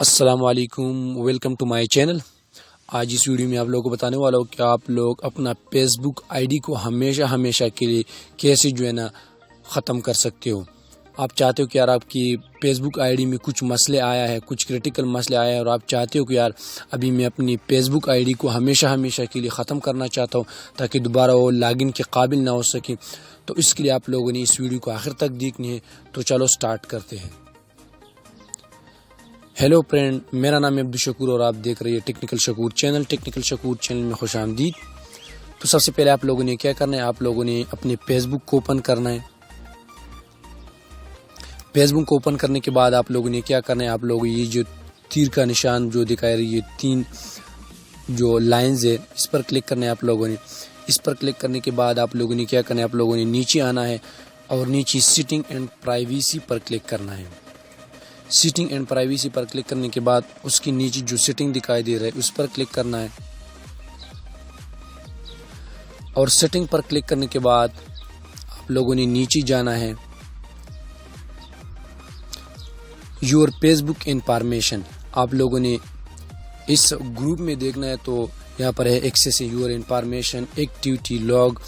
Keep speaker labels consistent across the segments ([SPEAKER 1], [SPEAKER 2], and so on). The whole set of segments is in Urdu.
[SPEAKER 1] السلام علیکم، ویلکم ٹو مائی چینل۔ آج اس ویڈیو میں آپ لوگوں کو بتانے والا ہوں کہ آپ لوگ اپنا فیس بک آئی ڈی کو ہمیشہ کے لیے کیسے ختم کر سکتے ہو۔ آپ چاہتے ہو کہ یار آپ کی فیس بک آئی ڈی میں کچھ مسئلے آیا ہے، کچھ کریٹیکل مسئلے آیا ہے، اور آپ چاہتے ہو کہ یار ابھی میں اپنی فیس بک آئی ڈی کو ہمیشہ کے لیے ختم کرنا چاہتا ہوں تاکہ دوبارہ وہ لاگ ان کے قابل نہ ہو سکے، تو اس کے لیے آپ لوگوں نے اس ویڈیو کو آخر تک دیکھنی ہے۔ تو چلو سٹارٹ کرتے ہیں۔ ہیلو فرینڈ، میرا نام ہے عبدالشکور اور آپ دیکھ رہے ہیں ٹیکنیکل شکور چینل۔ ٹیکنیکل شکور چینل میں خوش آمدید۔ تو سب سے پہلے آپ لوگوں نے کیا کرنا ہے، آپ لوگوں نے اپنے فیس بک کو اوپن کرنا ہے۔ فیس بک کو اوپن کرنے کے بعد آپ لوگوں نے کیا کرنا ہے، آپ لوگ یہ جو تیر کا نشان جو دکھائے رہی ہے، تین جو لائنز ہے، اس پر کلک کرنا ہے آپ لوگوں نے۔ اس پر کلک کرنے کے بعد آپ لوگوں نے کیا کرنا ہے، آپ لوگوں نے نیچے آنا ہے اور نیچے سیٹنگ اینڈ پرائیویسی پر کلک کرنا ہے۔ سیٹنگ اینڈ پرائیویسی پر کلک کرنے کے بعد اس کی نیچے جو سیٹنگ دکھائی دے رہا ہے اس پر کلک کرنا ہے، اور سیٹنگ پر کلک کرنے کے بعد آپ لوگوں نے نیچے جانا ہے، یور فیس بک انفارمیشن۔ آپ لوگوں نے اس گروپ میں دیکھنا ہے تو یہاں پر ہے access your information, activity log,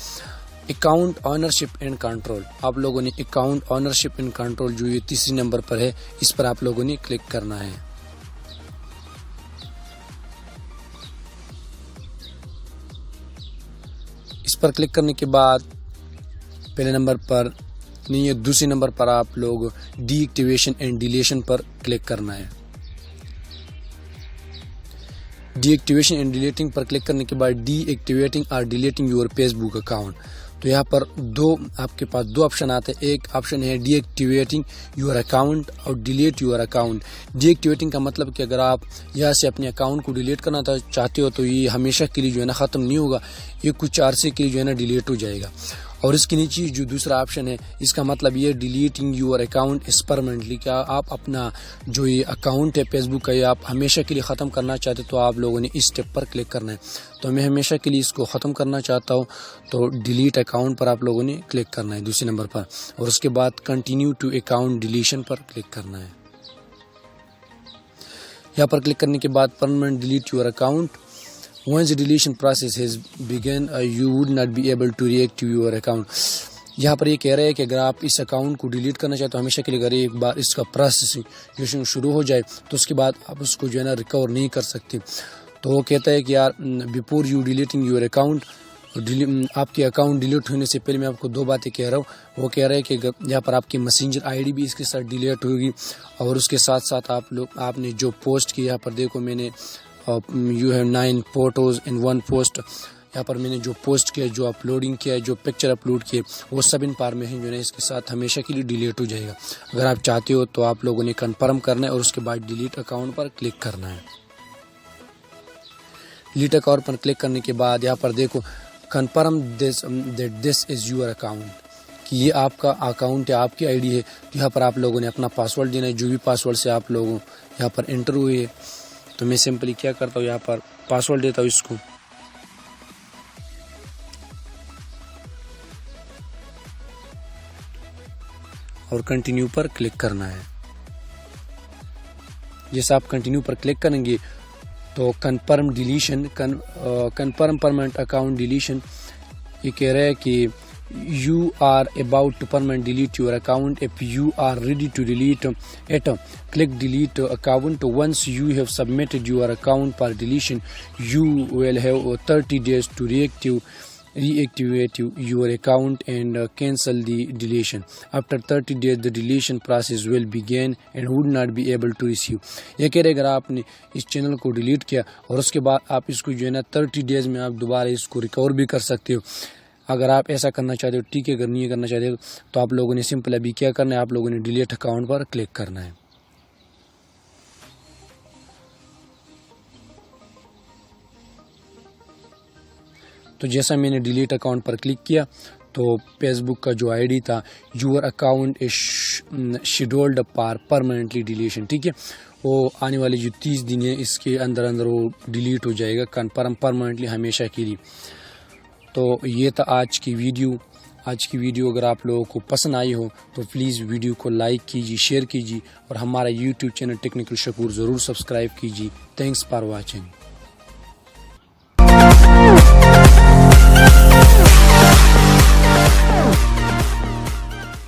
[SPEAKER 1] account ownership and control. آپ لوگوں نے اکاؤنٹ آنرشپ اینڈ کنٹرول جو یہ تیسری نمبر پر ہے، اس پر آپ لوگوں نے کلک کرنا ہے۔ اس پر کلک کرنے کے بعد پہلے نمبر پر نہیں ہے، دوسرے نمبر پر آپ لوگ ڈی ایکٹیویشن اینڈ ڈیلیشن پر کلک کرنا ہے۔ ڈی ایکٹیویشن اینڈ ڈیلیٹنگ پر کلک کرنے کے بعد ڈی ایکٹیویٹنگ اور deleting your Facebook account, تو یہاں پر آپ کے پاس دو آپشن آتے ہیں۔ ایک آپشن ہے ڈی ایکٹیویٹنگ یور اکاؤنٹ اور delete your account. D activating کا مطلب کہ اگر آپ یہاں سے اپنے اکاؤنٹ کو ڈیلیٹ کرنا چاہتے ہو تو یہ ہمیشہ کے لیے ختم نہیں ہوگا، یہ کچھ عرصے کے لیے ڈیلیٹ ہو جائے گا۔ اور اس کے نیچے جو دوسرا آپشن ہے، اس کا مطلب یہ deleting your account is permanently, کہ آپ اپنا جو یہ اکاؤنٹ ہے فیس بک کا، یہ آپ ہمیشہ کے لیے ختم کرنا چاہتے تو آپ لوگوں نے اس اسٹیپ پر کلک کرنا ہے۔ تو میں ہمیشہ کے لیے اس کو ختم کرنا چاہتا ہوں تو ڈیلیٹ اکاؤنٹ پر آپ لوگوں نے کلک کرنا ہے دوسرے نمبر پر، اور اس کے بعد کنٹینیو ٹو اکاؤنٹ ڈیلیشن پر کلک کرنا ہے۔ یہاں پر کلک کرنے کے بعد permanent delete your account. Once the deletion process has begun, you would not be able to reactivate your account. یہاں پر یہ کہہ رہے ہیں کہ اگر آپ اس اکاؤنٹ کو ڈیلیٹ کرنا چاہتے ہو ہمیشہ کے لیے، اگر ایک بار اس کا پروسیس شروع ہو جائے تو اس کے بعد آپ اس کو ریکور نہیں کر سکتے۔ تو وہ کہتا ہے کہ یار before you deleting your account, آپ کے اکاؤنٹ ڈیلیٹ ہونے سے پہلے میں آپ کو دو باتیں کہہ رہا ہوں۔ وہ کہہ رہے ہیں کہ یہاں پر آپ کی میسنجر آئی ڈی بھی اس کے ساتھ ڈیلیٹ ہوگی، اور اس کے ساتھ آپ نے جو پوسٹ کی، یہاں پر دیکھو میں نے you have 9 photos in one post، یہاں پر میں نے جو پوسٹ کیا، جو اپلوڈنگ کیا، جو پکچر اپلوڈ کیے، وہ سب انفارمیشن اس کے ساتھ ہمیشہ کے لیے ڈیلیٹ ہو جائے گا۔ اگر آپ چاہتے ہو تو آپ لوگوں نے کنفرم کرنا ہے اور اس کے بعد ڈیلیٹ اکاؤنٹ پر کلک کرنا ہے۔ ڈیلیٹ اکاؤنٹ پر کلک کرنے کے بعد یہاں پر دیکھو confirm this is your account, کہ یہ آپ کا اکاؤنٹ ہے، آپ کی آئی ڈی ہے۔ یہاں پر آپ لوگوں نے اپنا پاسورڈ دینا ہے، جو بھی پاسورڈ سے آپ لوگوں یہاں پر انٹر ہوئے ہے۔ تو میں سمپلی کیا کرتا ہوں، یہاں پر پاسورڈ دیتا ہوں اس کو، اور کنٹینیو پر کلک کرنا ہے۔ جیسے آپ کنٹینیو پر کلک کریں گے تو confirm deletion, confirm permanent account deletion, یہ کہہ رہا ہے کہ you are about to permanently delete your account. If you are ready to delete it, click delete account. Once you have submitted your account for deletion, you will have 30 days to reactivate your account and cancel the deletion. After 30 days the deletion process will begin and would not be able to receive. یہ کہہ رہے اگر آپ نے اس چینل کو ڈیلیٹ کیا اور اس کے بعد آپ اس کو 30 ڈیز میں آپ دوبارہ اس کو ریکور بھی کر سکتے ہو۔ اگر آپ ایسا کرنا چاہتے ہو ٹھیک ہے، اگر نہیں کرنا چاہتے ہو تو آپ لوگوں نے سمپل ابھی کیا کرنا ہے، آپ لوگوں نے ڈیلیٹ اکاؤنٹ پر کلک کرنا ہے۔ تو جیسا میں نے ڈیلیٹ اکاؤنٹ پر کلک کیا تو فیس بک کا جو آئی ڈی تھا، your account is scheduled for permanently deletion, ٹھیک ہے، وہ آنے والے جو 30 دن ہے اس کے اندر وہ ڈیلیٹ ہو جائے گا، کنفرم پرماننٹلی ہمیشہ کے لیے۔ تو یہ تھا آج کی ویڈیو۔ آج کی ویڈیو اگر آپ لوگوں کو پسند آئی ہو تو پلیز ویڈیو کو لائک کیجیے، شیئر کیجیے اور ہمارا یوٹیوب چینل ٹیکنیکل شکور ضرور سبسکرائب کیجیے۔ Thanks for watching.